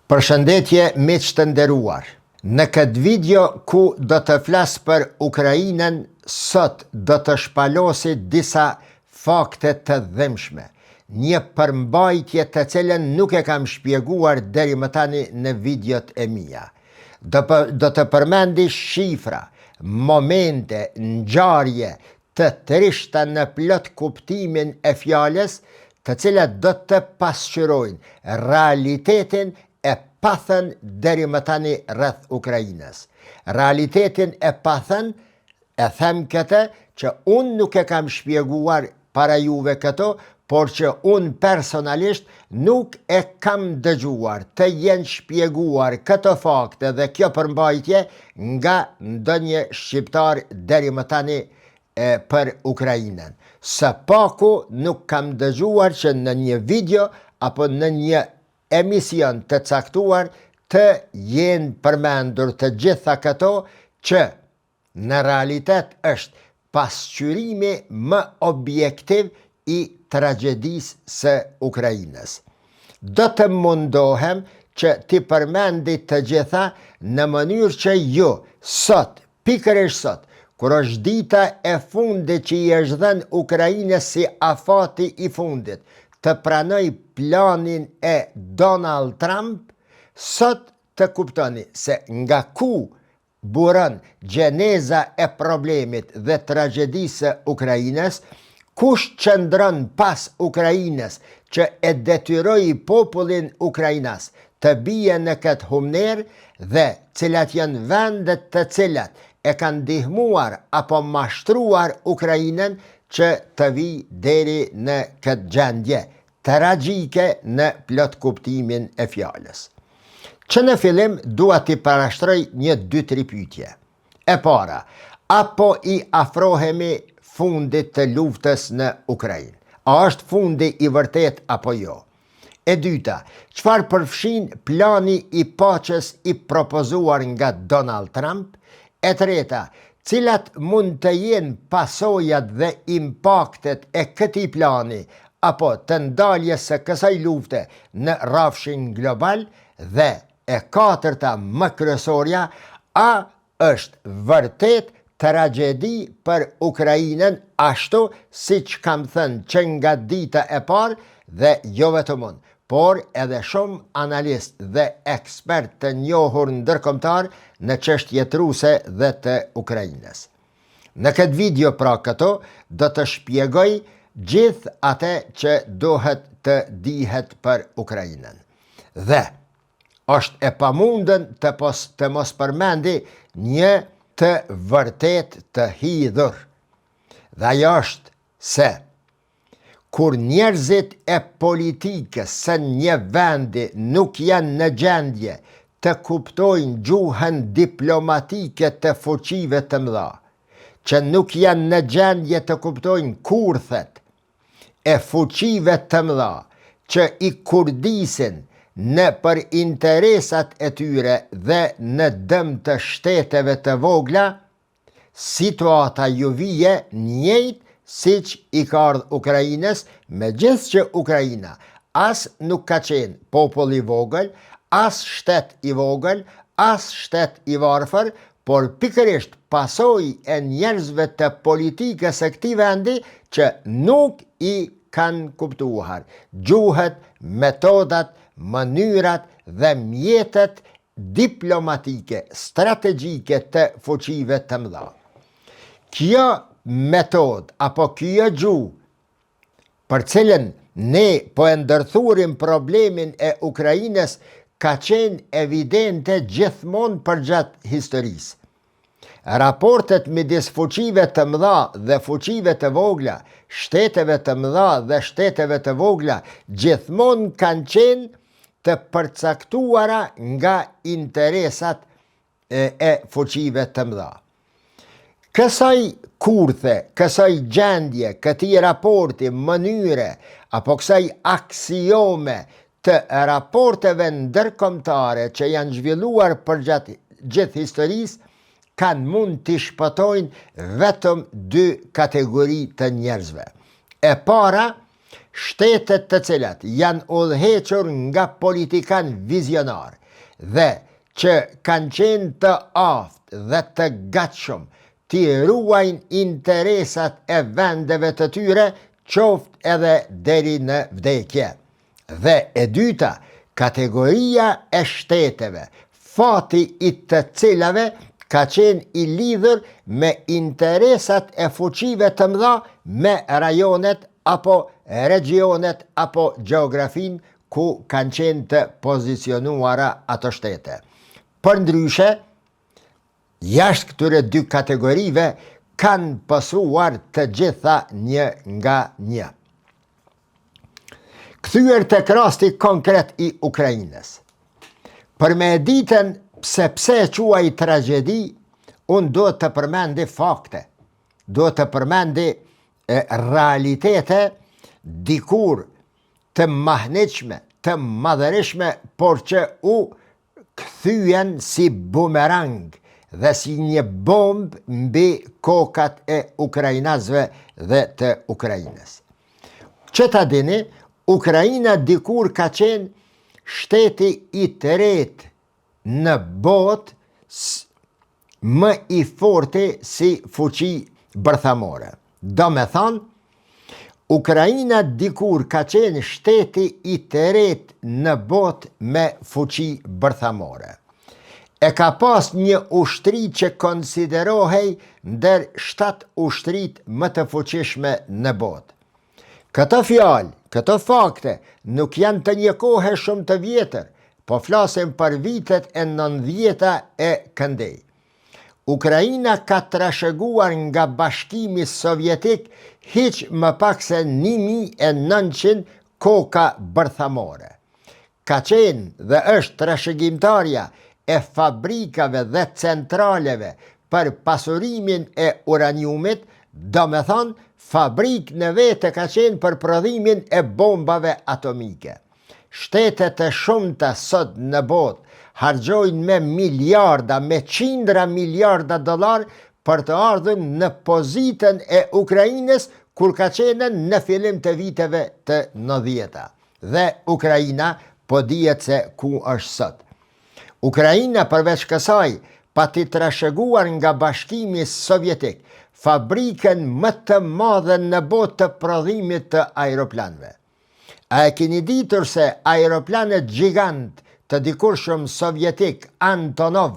Përshëndetje miq të nderuar. Në këtë video ku do të flas për Ukrainën, sot do të shpalosi disa fakte të dhimbshme, një përmbajtje të cilën nuk e kam shpjeguar deri më tani në videot e mia. Do të përmendi shifra, momente, ngjarje të trishta në plot kuptimin e fjalës, të cilat do të pasqyrojnë realitetin e pathën deri më tani rreth Ukrainës. Realitetin e pathën e them këtë që unë nuk e kam shpjeguar para juve këto, por që unë personalisht nuk e kam dëgjuar të jenë shpjeguar këto fakte dhe kjo përmbajtje nga ndonjë shqiptar deri më tani për Ukrainën. Së paku nuk kam dëgjuar që në një video apo në një emision të caktuar të jenë përmendur të gjitha këto që në realitet është pasqyrimi më objektiv i tragjedisë së Ukrainës. Do të mundohem që t'i përmendi të gjitha në mënyrë që ju sot, pikërisht sot, kur është dita e fundit që i është dhënë Ukrainës si afati i fundit, të pranoj planin e Donald Trump, sot të kuptoni se nga ku buron gjeneza e problemit dhe tragjedisë Ukrainës, kush qëndron pas Ukrainës që e detyroi popullin ukrainas të bie në këtë humner dhe cilat janë vendet të cilat e kanë ndihmuar apo mashtruar Ukrainën që të vi deri në këtë gjendje tragjike në plot kuptimin e fjalës. Që në fillim dua t'i parashtroj 2-3 pyetje. E para, apo i afrohemi fundit të luftës në Ukrainë? A është fundi i vërtet apo jo? E dyta, çfarë përfshin plani i paqes i propozuar nga Donald Trump? E treta, cilat mund të jenë pasojat dhe impaktet e këtij plani apo të ndaljes së kësaj lufte në rrafshin global? Dhe e katërta më kryesorja, a është vërtet tragjedi për Ukrainën ashtu siç kam thënë që nga dita e parë dhe jo vetëm unë, por edhe shumë analist dhe ekspert të njohur ndërkombëtar në çështjet ruse dhe të Ukrainës. Në këtë video pra këto do të shpjegoj gjithë atë që duhet të dihet për Ukrainën. Dhe është e pamundën të mos përmendi një të vërtet të hidhur. Dhe ajo është se kur njerëzit e politikës së një vendi nuk janë në gjendje të kuptojnë gjuhën diplomatike të fuqive të mëdha, që nuk janë në gjendje të kuptojnë kurthet e fuqive të mëdha që i kurdisin në për interesat e tyre dhe në dëm të shteteve të vogla, situata ju vije njëjtë siç i ka ardhur Ukrainës, megjithëse që Ukraina as nuk ka qenë popull i vogël, as shtet i vogël, as shtet i varfër, por pikërisht pasojë e njerëzve të politikës së këtij vendi që nuk i kanë kuptuar gjuhët, metodat, mënyrat dhe mjetet diplomatike, strategjike të fuqive të mëdha. Kjo metod apo kjo gjuhë për cilën ne po e ndërthurim problemin e Ukrainës ka qenë evidente gjithmonë përgjatë historisë. Raportet midis fuqive të mëdha dhe fuqive të vogla, shteteve të mëdha dhe shteteve të vogla gjithmonë kanë qenë të përcaktuara nga interesat e fuqive të mëdha. Kësaj kurthe, kësaj gjendje, këtij raporti, mënyre, apo kësaj aksiome të raporteve ndërkombëtare që janë zhvilluar përgjatë gjithë historisë, kanë mund t'i shpëtojnë vetëm 2 kategori të njerëzve. E para, shtetet të cilat janë udhëhequr nga politikan vizionar, dhe që kanë qenë të aftë dhe të gatshëm t'i ruajnë interesat e vendeve të tyre, qoftë edhe deri në vdekje. Dhe e dyta, kategoria e shteteve, fati i të cilave ka qenë i lidhur me interesat e fuqive të mëdha me rajonet apo regionet apo gjeografin ku kanë qenë të pozicionuara ato shtete. Për ndryshe, jashtë këtyre dy kategorive kanë pësuar të gjitha një nga një. Kthyer tek rasti konkret i Ukrainës. Për me ditën pse quaj tragjedi, unë do të përmendi fakte, do të përmendi realitete dikur të mahniqme, të madhërishme, por që u kthyen si bumerang dhe si një bombë mbi kokat e ukrainasve dhe të Ukrainës. Që ta dini, Ukraina dikur ka qenë shteti i tretë në botë më i forti si fuqi bërthamore. Do me thonë, Ukraina dikur ka qenë shteti i tretë në botë me fuqi bërthamore. E ka pas një ushtri që konsiderohej ndër 7 ushtrit më të fuqishme në botë. Këto fjalë, këto fakte nuk janë të një kohe shumë të vjetër, po flasim për vitet e 90-ta e këndej. Ukraina ka trashëguar nga Bashkimi Sovjetik hiç më pak se 1900 koka bërthamore. Ka qenë dhe është trashëgimtarja e fabrikave dhe centraleve për pasurimin e uraniumit, do me thonë, fabrik në vete ka qenë për prodhimin e bombave atomike. Shtetet e shumta sot në botë harxojnë me miliarda, me qindra miliarda dollar për të ardhur në pozitën e Ukrainës kur ka qenë në fillim të viteve të 90-ta. Dhe Ukraina po dihet se ku është sot. Ukraina përveç kësaj pati trashëguar nga Bashkimi Sovjetik fabrikën më të madhe në botë të prodhimit të aeroplanëve. A e keni ditur se aeroplanet gjigant të dikurshëm sovjetik Antonov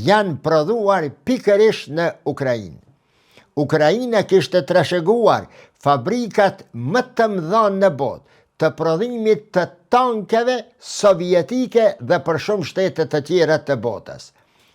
janë prodhuar pikërisht në Ukrainë. Ukraina kishte trashëguar fabrikat më të mëdha në botë të prodhimit të tankeve sovjetike dhe për shumë shtete të tjera të botës.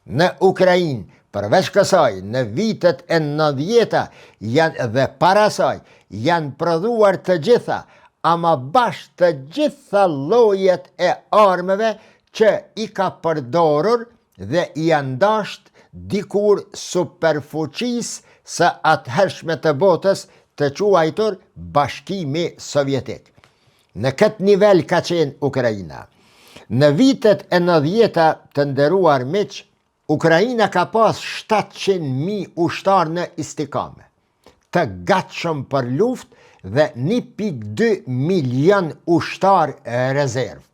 Në Ukrainë, përveç kësaj, në vitet e 90-ta dhe para saj, janë prodhuar të gjitha, ama bashkë të gjitha llojet e armëve që i ka përdorur dhe i janë dashur dikur superfuqisë së atëhershme të botës të quajtur Bashkimi Sovjetik. Në këtë nivel ka qenë Ukraina. Në vitet e 90-ta të nderuar miq, Ukraina ka pas 700.000 ushtarë në istikame, të gatshëm për luftë dhe 1.2 milion ushtarë rezervë.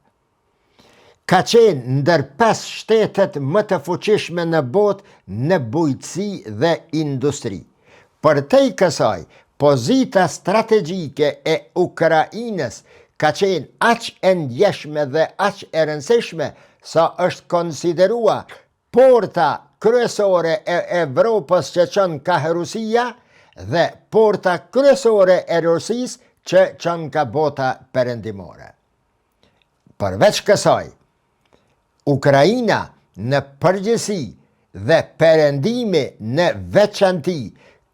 Ka qenë ndër 5 shtetet më të fuqishme në botë në bujqësi dhe industri. Përtej kësaj, pozita strategjike e Ukrainës ka qenë aq e ndjeshme dhe aq e rëndësishme sa është konsideruar porta kryesore e Evropës që çon ka Rusia dhe porta kryesore e Rusisë që çon ka bota perëndimore. Përveç kësaj, Ukraina në përgjithësi dhe perëndimi në veçanti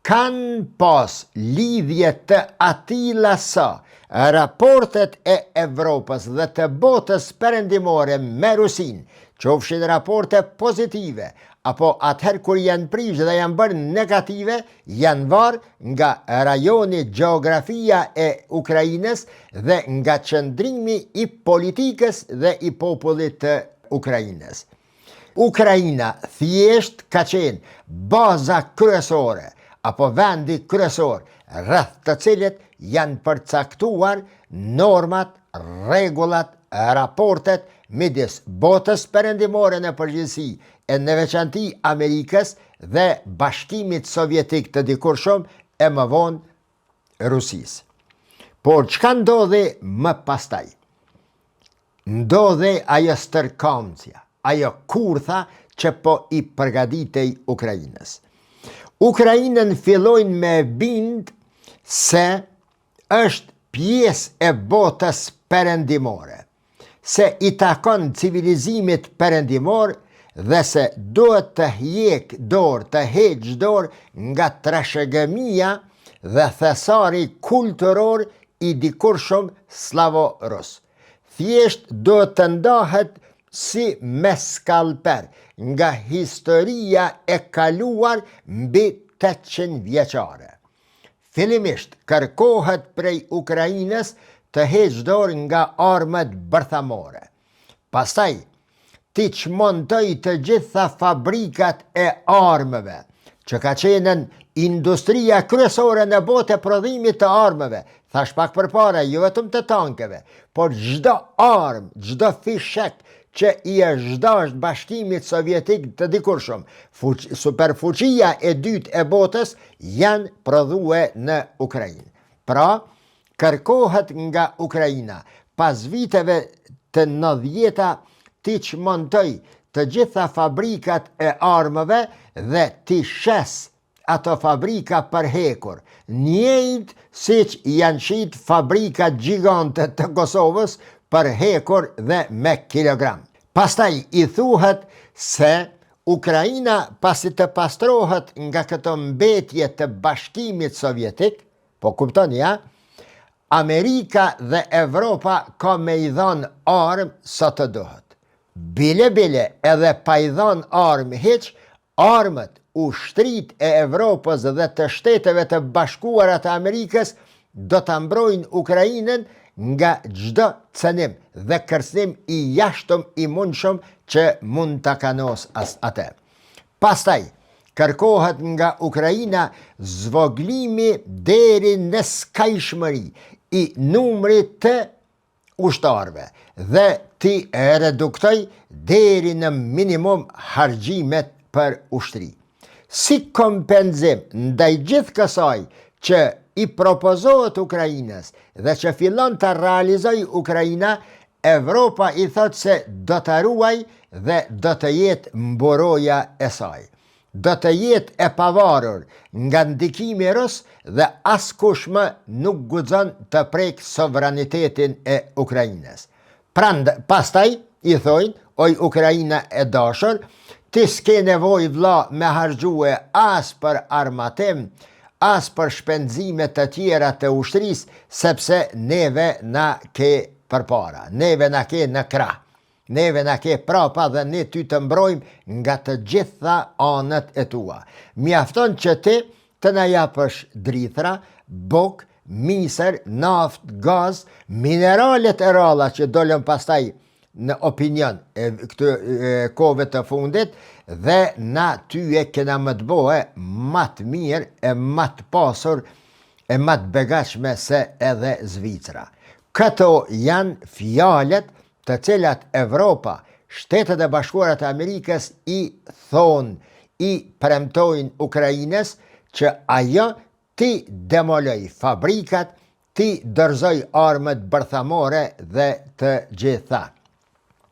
kanë pas lidhje të atilla sa raportet e Evropës dhe të botës perëndimore me Rusinë, qofshin raporte pozitive, apo atëherë kur janë prishë dhe janë bërë negative, janë varë nga rajoni gjeografia e Ukrainës dhe nga qëndrimi i politikës dhe i popullit të Ukrainës. Ukraina thjesht ka qenë baza kryesore, apo vendi kryesor, rreth të cilit janë përcaktuar normat, rregullat, raportet midis botës perëndimore në përgjithësi e në veçanti Amerikës dhe Bashkimit Sovjetik të dikurshëm e më vonë Rusisë. Por çka ndodhi më pastaj? Ndodhi ajo stërkamcia, ajo kurtha që po i përgatitej Ukrainës. Ukrainën fillojnë me bind se është pjesë e botës perëndimore, se i takon civilizimit perëndimor dhe se duhet të hjek dorë, të heq dorë nga trashëgimia dhe thesari kulturor i dikurshëm slavo-rus. Thjesht duhet të ndahet si me skalper nga historia e kaluar mbi 800 vjeçare. Fillimisht kërkohet prej Ukrainës të heqë dorë nga armët bërthamore. Pastaj, ti çmontoj të gjitha fabrikat e armëve, që ka qenën industria kryesore në botë e prodhimit të armëve, thash pak përpara, jo vetëm të tankeve, por çdo armë, çdo fishek që i është dashur Bashkimit Sovjetik të dikurshëm, superfuqia e dytë e botës janë prodhue në Ukrainë. Pra, kërkohet nga Ukraina, pas viteve të 90-ta, ti çmontoj të gjitha fabrikat e armëve dhe ti shes ato fabrika përhekur, njëjtë siç janë qit fabrikat gjigante të Kosovës përhekur dhe me kilogram. Pastaj i thuhet se Ukraina pasi të pastrohet nga këto mbetje të Bashkimit Sovjetik, po kuptoni ja, Amerika dhe Evropa ka me i dhënë armë sa të dohet. Bile edhe pa i dhënë armë hiç, armët, ushtrit e Evropës dhe të Shteteve të Bashkuara të Amerikës do të mbrojnë Ukrainën nga çdo cënim dhe kërcënim i jashtëm i mundshëm që mund ta kanos atë. Pastaj, kërkohet nga Ukraina zvoglimi deri në skajshmëri i numrit të ushtarëve dhe ti reduktoj deri në minimum harxhimet për ushtri. Si kompenzim ndaj gjithë kësaj që i propozohet Ukrainës dhe që fillon të realizoj Ukraina, Evropa i thot se do të ruaj dhe do të jetë mburoja e saj. Do të jetë e pavarur nga ndikimi rus dhe askush më nuk guxon të prek sovranitetin e Ukrainës. Pastaj i thojnë, oj Ukraina e dashur, ti s'ke nevoj vlla me harxhue as për armatim, as për shpenzimet të tjera të ushtrisë, sepse neve na ke përpara, neve na ke në krah, neve na ke prapa dhe ne ty të mbrojmë nga të gjitha anët e tua. Mjafton që ti të na japësh drithra, buk, miser, naft, gaz, mineralet e ralla që dolën pastaj në opinion e këtë kohëve të fundit dhe na ty e kena më të bohe matë mirë e matë pasur e matë begatshme se edhe Zvicra. Këto janë fjalet të cilat Evropa, Shtetet e Bashkuara të Amerikës i thonë, i premtojnë Ukrainës që ajo ti demoloj fabrikat, ti dorëzoj armët bërthamore dhe të gjitha.